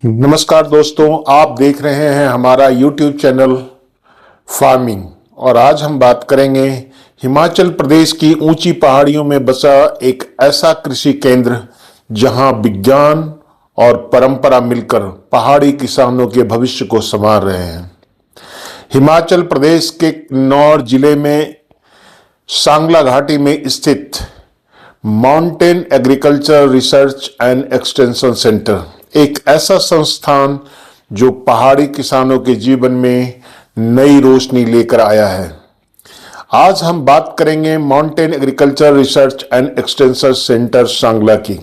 नमस्कार दोस्तों, आप देख रहे हैं हमारा YouTube चैनल फार्मिंग। और आज हम बात करेंगे हिमाचल प्रदेश की ऊंची पहाड़ियों में बसा एक ऐसा कृषि केंद्र जहां विज्ञान और परंपरा मिलकर पहाड़ी किसानों के भविष्य को संवार रहे हैं। हिमाचल प्रदेश के किन्नौर जिले में सांगला घाटी में स्थित mountain agriculture research and extension centre एक ऐसा संस्थान जो पहाड़ी किसानों के जीवन में नई रोशनी लेकर आया है। आज हम बात करेंगे mountain agriculture research and extension centre Sangla की।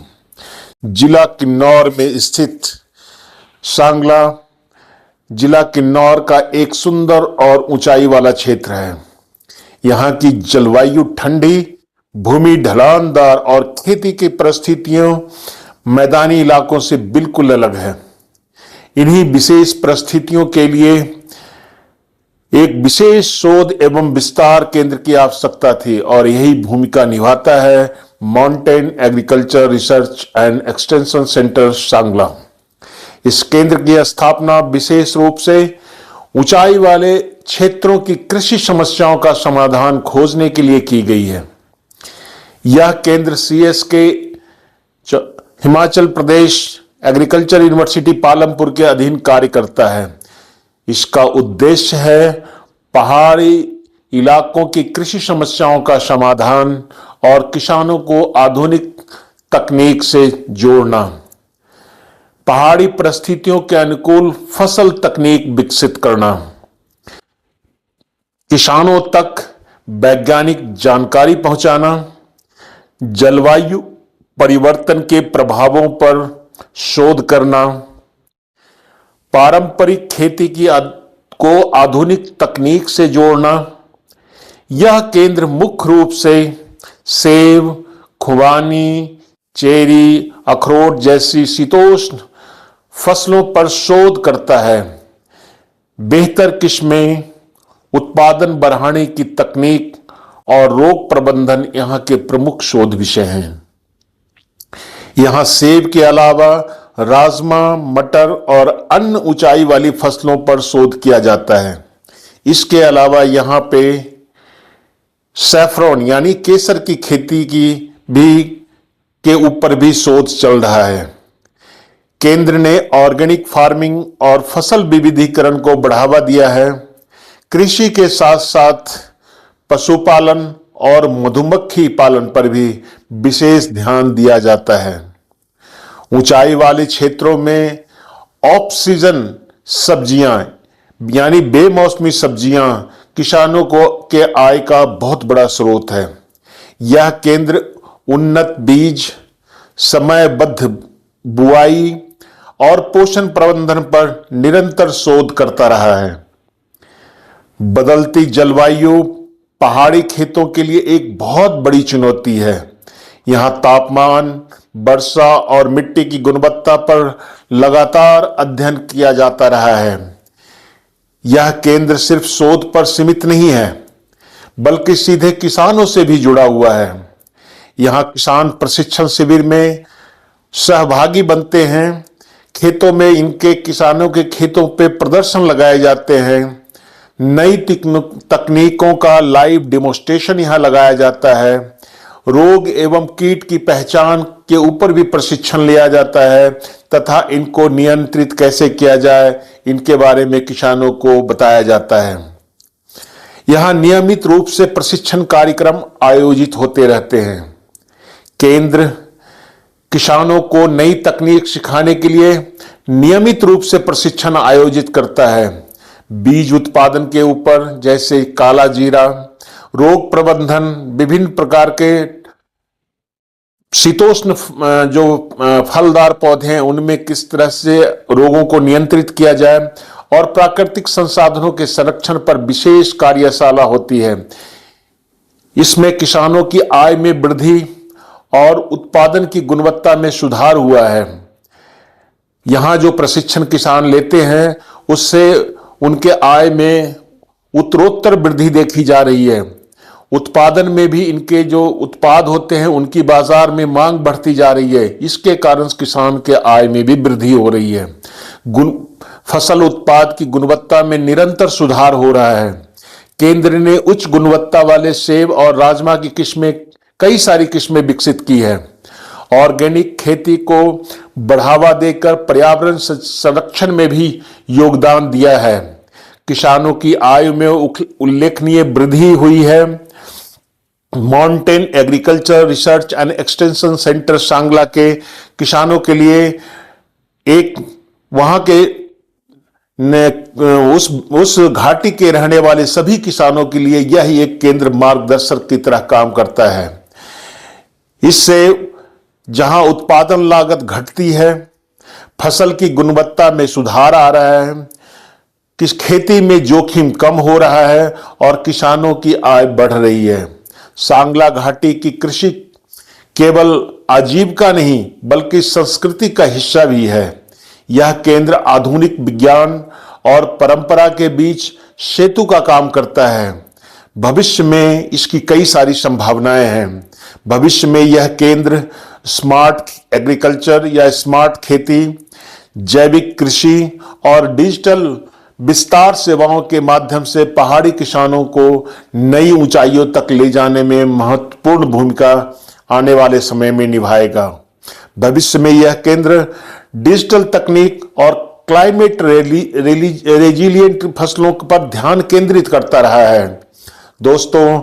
जिला किन्नौर में स्थित सांगला जिला किन्नौर का एक सुंदर और ऊंचाई वाला क्षेत्र है। यहाँ की जलवायु ठंडी, भूमि ढलानदार और खेती की परिस्थितियों मैदानी इलाकों से बिल्कुल अलग है। इन्हीं विशेष परिस्थितियों के लिए एक विशेष शोध एवं विस्तार केंद्र की आवश्यकता थी और यही भूमिका निभाता है mountain agriculture research and extension centre Sangla. इस केंद्र की स्थापना विशेष रूप से ऊंचाई वाले क्षेत्रों की कृषि समस्याओं का समाधान खोजने के लिए की गई है। यह केंद्र CSK Himachal Pradesh agriculture university Palampur के अधीन कार्य करता है। इसका उद्देश्य है पहाड़ी इलाकों की कृषि समस्याओं का समाधान और किसानों को आधुनिक तकनीक से जोड़ना, पहाड़ी परिस्थितियों के अनुकूल फसल तकनीक विकसित करना, किसानों तक वैज्ञानिक जानकारी पहुंचाना, जलवायु परिवर्तन के प्रभावों पर शोध करना, पारंपरिक खेती को आधुनिक तकनीक से जोड़ना। यह केंद्र मुख्य रूप से सेब, खुबानी, चेरी, अखरोट जैसी शीतोष्ण फसलों पर शोध करता है। बेहतर किस्में, उत्पादन बढ़ाने की तकनीक और रोग प्रबंधन यहाँ के प्रमुख शोध विषय हैं। यहाँ सेब के अलावा राजमा, मटर और अन्य ऊंचाई वाली फसलों पर शोध किया जाता है। इसके अलावा यहाँ पे सैफरॉन यानी केसर की खेती के ऊपर भी शोध चल रहा है। केंद्र ने ऑर्गेनिक फार्मिंग और फसल विविधीकरण को बढ़ावा दिया है। कृषि के साथ साथ पशुपालन और मधुमक्खी पालन पर भी विशेष ध्यान दिया जाता है। ऊंचाई वाले क्षेत्रों में ऑफ सीजन सब्जियां यानी बेमौसमी सब्जियां किसानों के आय का बहुत बड़ा स्रोत है। यह केंद्र उन्नत बीज, समयबद्ध बुआई और पोषण प्रबंधन पर निरंतर शोध करता रहा है। बदलती जलवायु पहाड़ी खेतों के लिए एक बहुत बड़ी चुनौती है। यहाँ तापमान, वर्षा और मिट्टी की गुणवत्ता पर लगातार अध्ययन किया जाता रहा है। यह केंद्र सिर्फ शोध पर सीमित नहीं है, बल्कि सीधे किसानों से भी जुड़ा हुआ है। यहाँ किसान प्रशिक्षण शिविर में सहभागी बनते हैं। खेतों में किसानों के खेतों पे प्रदर्शन लगाए जाते हैं। नई तकनीकों का लाइव डेमोन्स्ट्रेशन यहाँ लगाया जाता है। रोग एवं कीट की पहचान के ऊपर भी प्रशिक्षण लिया जाता है तथा इनको नियंत्रित कैसे किया जाए इनके बारे में किसानों को बताया जाता है। यहाँ नियमित रूप से प्रशिक्षण कार्यक्रम आयोजित होते रहते हैं। केंद्र किसानों को नई तकनीक सिखाने के लिए नियमित रूप से प्रशिक्षण आयोजित करता है। बीज उत्पादन के ऊपर जैसे काला जीरा, रोग प्रबंधन, विभिन्न प्रकार के शीतोष्ण जो फलदार पौधे हैं उनमें किस तरह से रोगों को नियंत्रित किया जाए और प्राकृतिक संसाधनों के संरक्षण पर विशेष कार्यशाला होती है। इसमें किसानों की आय में वृद्धि और उत्पादन की गुणवत्ता में सुधार हुआ है। यहाँ जो प्रशिक्षण किसान लेते हैं उससे उनके आय में उत्तरोत्तर वृद्धि देखी जा रही है। उत्पादन में भी इनके जो उत्पाद होते हैं उनकी बाजार में मांग बढ़ती जा रही है। इसके कारण किसान के आय में भी वृद्धि हो रही है। फसल उत्पाद की गुणवत्ता में निरंतर सुधार हो रहा है। केंद्र ने उच्च गुणवत्ता वाले सेब और राजमा की किस्में, कई सारी किस्में विकसित की है। ऑर्गेनिक खेती को बढ़ावा देकर पर्यावरण संरक्षण में भी योगदान दिया है। किसानों की आय में उल्लेखनीय वृद्धि हुई है। Mountain agriculture research and extension centre Sangla के किसानों के लिए एक वहां के उस घाटी के रहने वाले सभी किसानों के लिए यह एक केंद्र मार्गदर्शक की तरह काम करता है। इससे जहां उत्पादन लागत घटती है, फसल की गुणवत्ता में सुधार आ रहा है, किस खेती में जोखिम कम हो रहा है और किसानों की आय बढ़ रही है। सांगला घाटी की कृषि केवल आजीविका नहीं बल्कि संस्कृति का हिस्सा भी है। यह केंद्र आधुनिक विज्ञान और परंपरा के बीच सेतु का काम करता है। भविष्य में इसकी कई सारी संभावनाएं हैं। भविष्य में यह केंद्र स्मार्ट एग्रीकल्चर या स्मार्ट खेती, जैविक कृषि और डिजिटल विस्तार सेवाओं के माध्यम से पहाड़ी किसानों को नई ऊंचाइयों तक ले जाने में महत्वपूर्ण भूमिका आने वाले समय में निभाएगा। भविष्य में यह केंद्र डिजिटल तकनीक और क्लाइमेट रेजिलिएंट फसलों पर ध्यान केंद्रित करता रहा है। दोस्तों,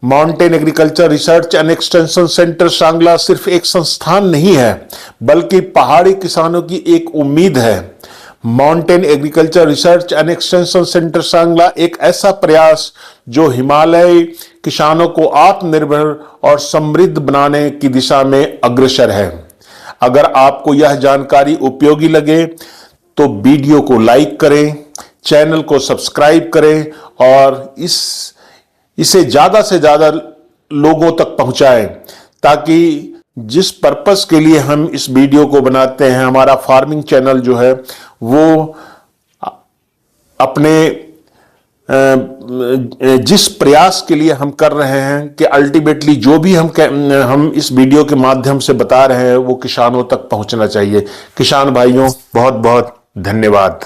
mountain agriculture research and extension centre Sangla सिर्फ एक संस्थान नहीं है बल्कि पहाड़ी किसानों की एक उम्मीद है। Mountain agriculture research and extension centre Sangla एक ऐसा प्रयास जो हिमालय किसानों को आत्मनिर्भर और समृद्ध बनाने की दिशा में अग्रसर है। अगर आपको यह जानकारी उपयोगी लगे तो वीडियो को लाइक करें, चैनल को सब्सक्राइब करें और इसे ज्यादा से ज्यादा लोगों तक पहुंचाएं, ताकि जिस पर्पस के लिए हम इस वीडियो को बनाते हैं, हमारा फार्मिंग चैनल जो है वो अपने जिस प्रयास के लिए हम कर रहे हैं कि अल्टीमेटली जो भी हम इस वीडियो के माध्यम से बता रहे हैं वो किसानों तक पहुंचना चाहिए। किसान भाइयों, बहुत बहुत धन्यवाद।